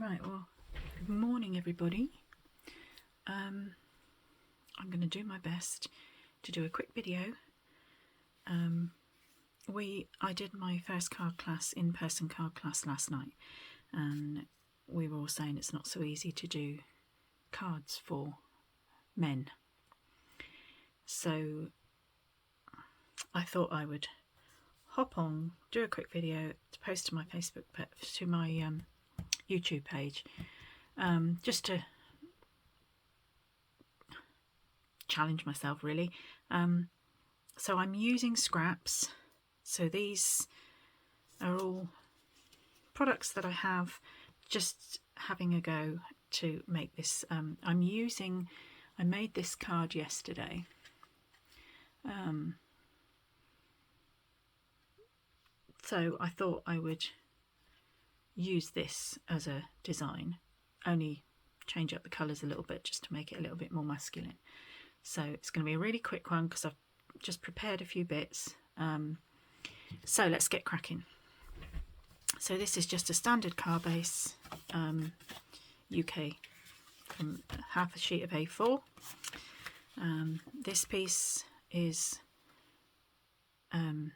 Right, well, good morning everybody. I'm going to do my best to do a quick video. I did my first card class, in-person card class last night, and we were all saying it's not so easy to do cards for men. So I thought I would hop on, do a quick video to post to my Facebook, to my YouTube page, just to challenge myself really. So I'm using scraps. So these are all products that I have, just having a go to make this. I made this card yesterday. So I thought I would use this as a design, only change up the colours a little bit just to make it a little bit more masculine. So it's going to be a really quick one because I've just prepared a few bits. So let's get cracking. So this is just a standard card base, UK, from half a sheet of A4. This piece is 3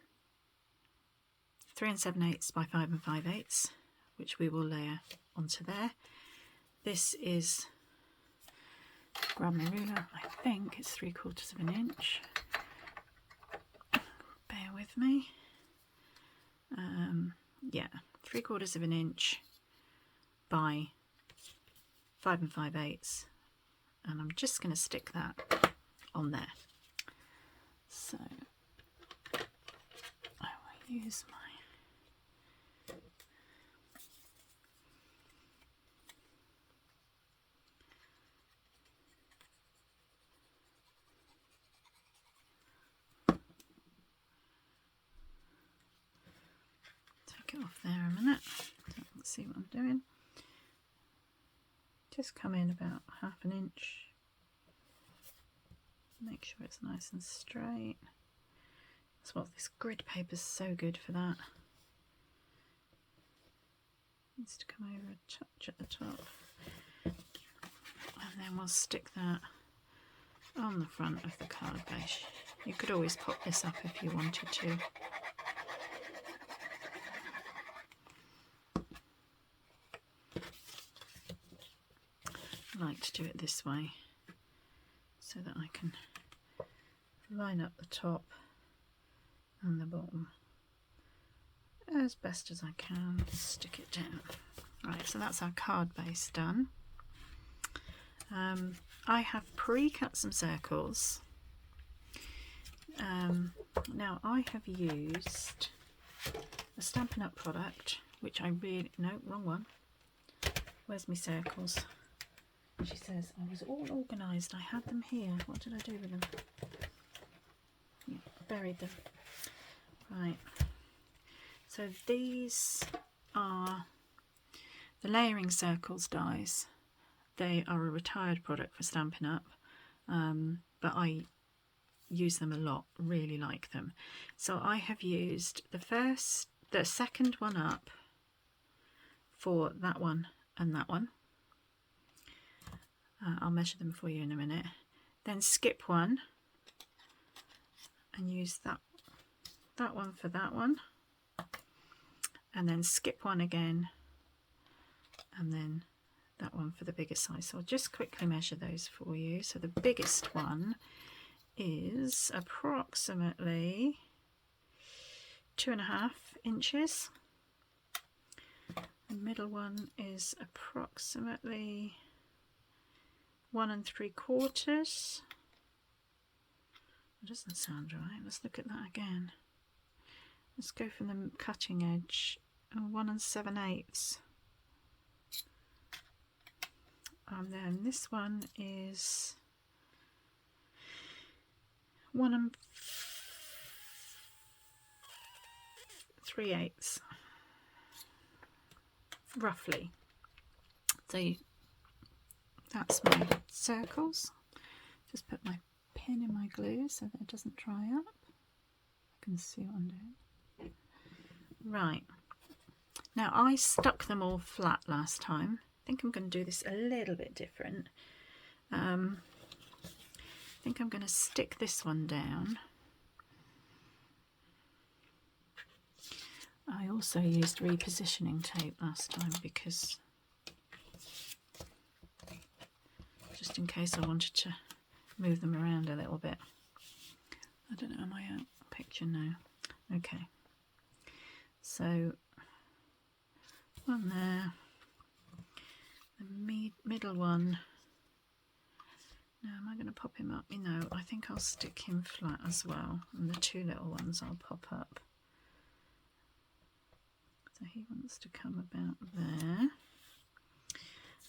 7/8 by 5 5/8, which we will layer onto there. This is, grab my ruler, I think it's 3/4 of an inch. Bear with me. Yeah, 3/4 of an inch by 5 5/8, and I'm just going to stick that on there. So I will use my take it off there a minute. Let's see what I'm doing. Just come in about 1/2 inch. Make sure it's nice and straight. That's what this grid paper is so good for, that. Needs to come over a touch at the top. And then we'll stick that on the front of the card base. You could always pop this up if you wanted to. I like to do it this way so that I can line up the top and the bottom as best as I can, stick it down. Right, so that's our card base done. I have pre-cut some circles. Now I have used a Stampin' Up product, which I really, no, wrong one. Where's my circles? She says, I was all organised, I had them here. What did I do with them? Yeah, buried them. Right. So these are the Layering Circles dies. They are a retired product for Stampin' Up, but I use them a lot, really like them. So I have used the second one up for that one and that one. I'll measure them for you in a minute. Then skip one and use that one for that one, and then skip one again, and then that one for the bigger size. So I'll just quickly measure those for you. So the biggest one is approximately 2.5 inches. The middle one is approximately 1 3/4. That doesn't sound right. Let's look at that again. Let's go from the cutting edge. 1 7/8. And then this one is 1 3/8, roughly. So that's my circles. Just put my pin in my glue so that it doesn't dry up. I can see what I'm doing. Right. Now I stuck them all flat last time, think I'm going to do this a little bit different. I think I'm going to stick this one down. I also used repositioning tape last time because just in case I wanted to move them around a little bit. I don't know, am I out of picture now? Okay, so one there, the middle one. Now, am I going to pop him up? You know, I think I'll stick him flat as well, and the two little ones I'll pop up. So he wants to come about there.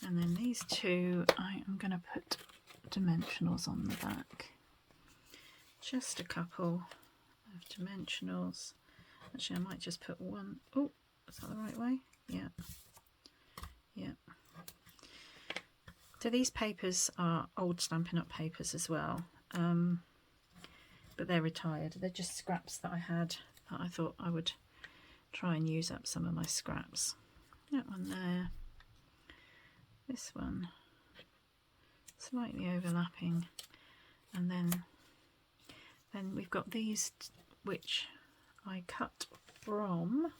And then these two, I am going to put dimensionals on the back. Just a couple of dimensionals. Actually, I might just put one. Oh, is that the right way? Yeah. Yeah. So these papers are old Stampin' Up! Papers as well. But they're retired. They're just scraps that I had that I thought I would try and use up some of my scraps. That one there. This one. Slightly overlapping. And then we've got these which I cut from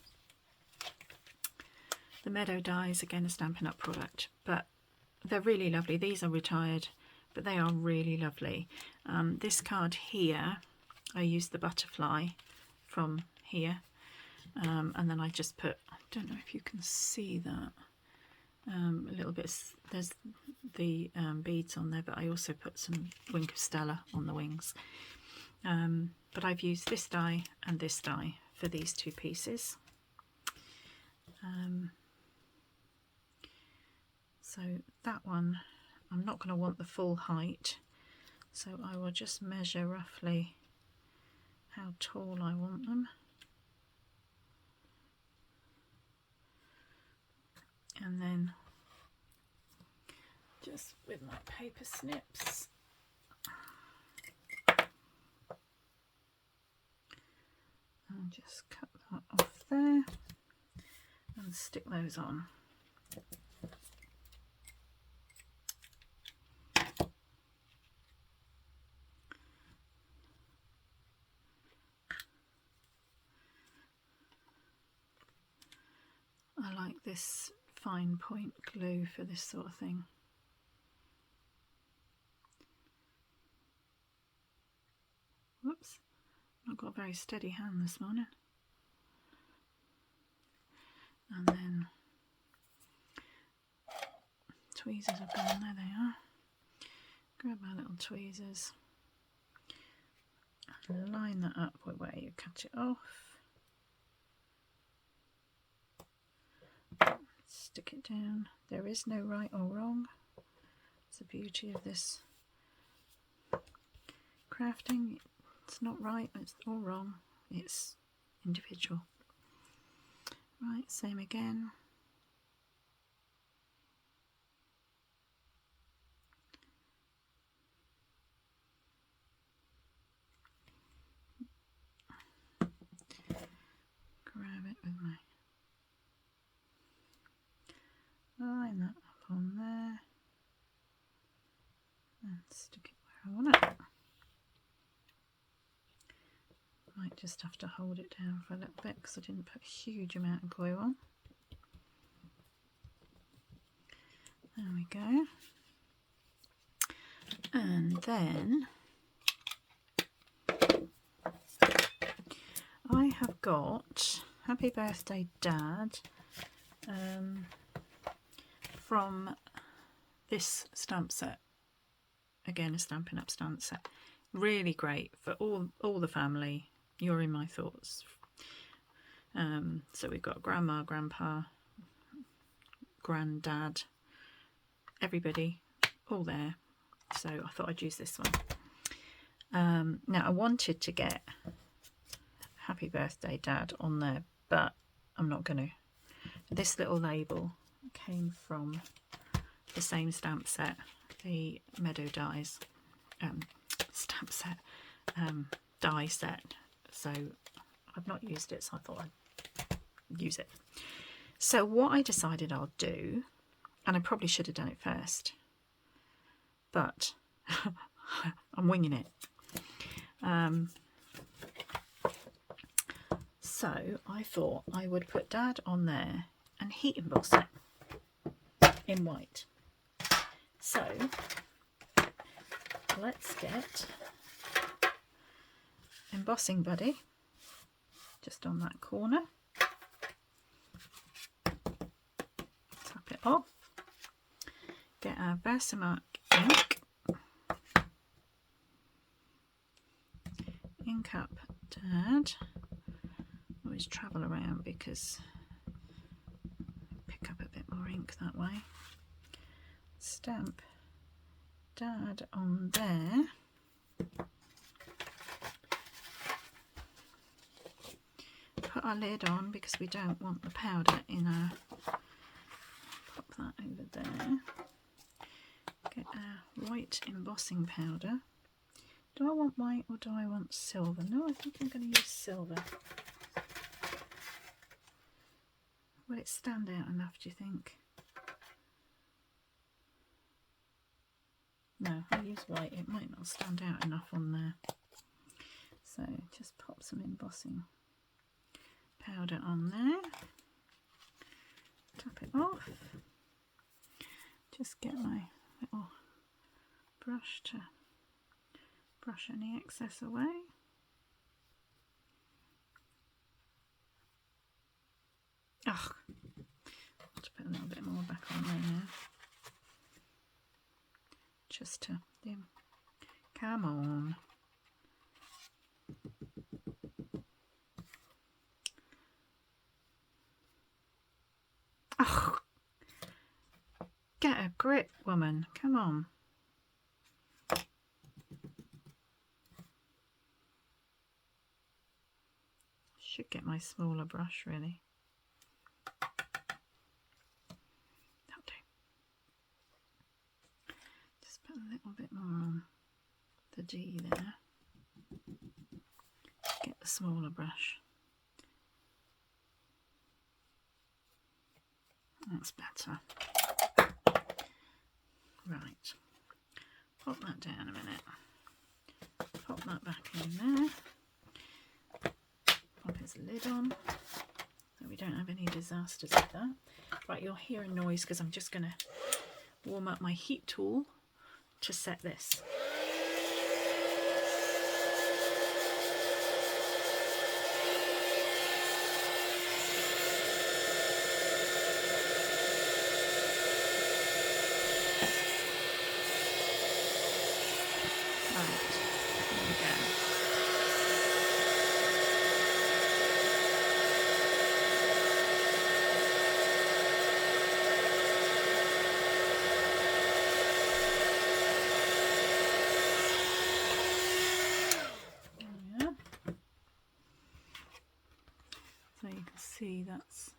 the Meadow Dies, again a Stampin' Up! Product, but they're really lovely. These are retired, but they are really lovely. This card here, I used the butterfly from here, and then I just put, I don't know if you can see that, a little bit, there's the beads on there, but I also put some Wink of Stella on the wings. But I've used this die and this die for these two pieces. So that one, I'm not going to want the full height, so I will just measure roughly how tall I want them. And then just with my paper snips, I'll just cut that off there and stick those on. I like this fine point glue for this sort of thing. Whoops, I've got a very steady hand this morning. And then tweezers have gone, there they are. Grab my little tweezers and line that up with where you cut it off. Stick it down. There is no right or wrong. It's the beauty of this crafting. It's not right, it's all wrong. It's individual. Right, same again. Grab it with my, line that up on there and stick it where I want it. Might just have to hold it down for a little bit because I didn't put a huge amount of glue on. There we go. And then I have got Happy Birthday Dad from this stamp set. Again, a Stampin' Up! Stamp set. Really great for all the family. You're in my thoughts. So we've got Grandma, Grandpa, Granddad, everybody, all there. So I thought I'd use this one. Now I wanted to get Happy Birthday Dad on there, but I'm not going to. This little label came from the same stamp set, the Meadow Dies stamp set, die set. So I've not used it, so I thought I'd use it. So what I decided I'll do, and I probably should have done it first, but I'm winging it. So I thought I would put Dad on there and heat emboss it in white. So let's get Embossing Buddy just on that corner. Tap it off. Get our Versamark ink. Ink up Dad. Always travel around because pick up a bit more ink that way. Stamp Dad on there. Put our lid on because we don't want the powder in our... Pop that over there. Get our white embossing powder. Do I want white or do I want silver? No, I think I'm going to use silver. Will it stand out enough, do you think? No, I'll use white. It might not stand out enough on there. So just pop some embossing powder on there. Tap it off. Just get my little brush to brush any excess away. Ugh, I'll put a little bit more back on there now. Just to dim. Come on. Ugh. Get a grip, woman. Come on. Should get my smaller brush really. That'll do. Just put a little bit more on the D there. Get the smaller brush. That's better. Right. Pop that down a minute. Pop that back in there. Pop his lid on so we don't have any disasters with that. Right, you'll hear a noise because I'm just going to warm up my heat tool to set this. So you can see that's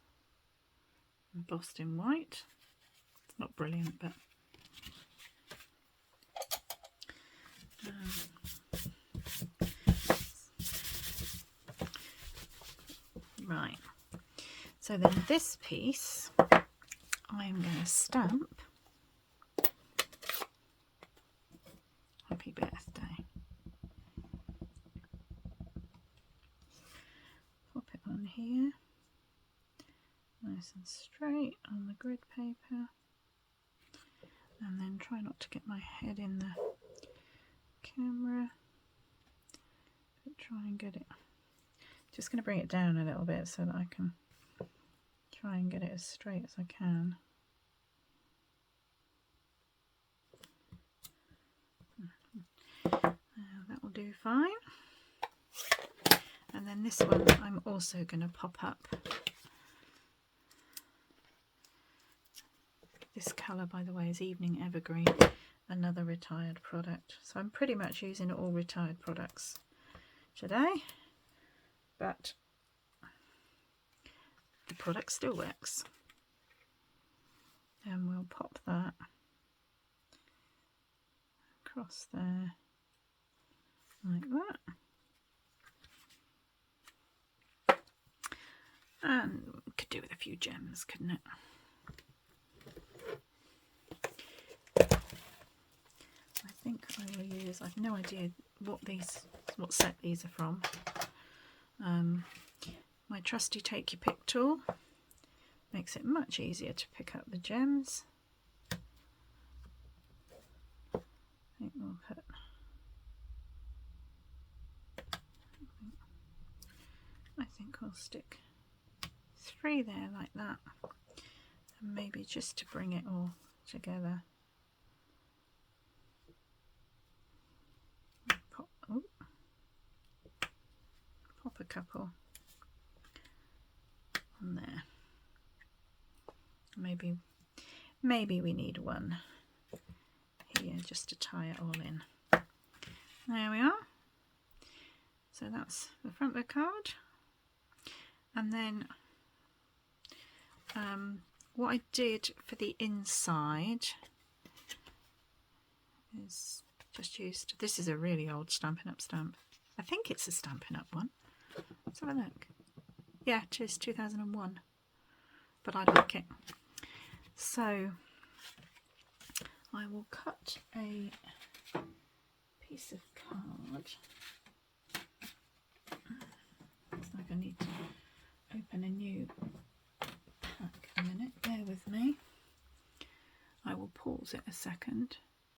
embossed in white. It's not brilliant, but right. So then this piece I'm going to stamp Happy Birthday. Pop it on here, nice and straight on the grid paper, and then try not to get my head in the camera, but try and get it. Just going to bring it down a little bit so that I can try and get it as straight as I can. That will do fine. And then this one I'm also going to pop up. This colour, by the way, is Evening Evergreen, another retired product. So I'm pretty much using all retired products today, but the product still works. And we'll pop that across there like that. And could do with a few gems, couldn't it? think I will use, I've no idea what set these are from. My trusty take your pick tool makes it much easier to pick up the gems. I think we'll stick 3 there like that, and maybe just to bring it all together. Pop a couple on there. Maybe we need one here just to tie it all in. There we are. So that's the front of the card. And then what I did for the inside is just used, this is a really old Stampin' Up stamp. I think it's a Stampin' Up one. Let's have a look. Yeah, it is 2001, but I like it. So I will cut a piece of card. Looks like I need to open a new pack a minute. Bear with me. I will pause it a second.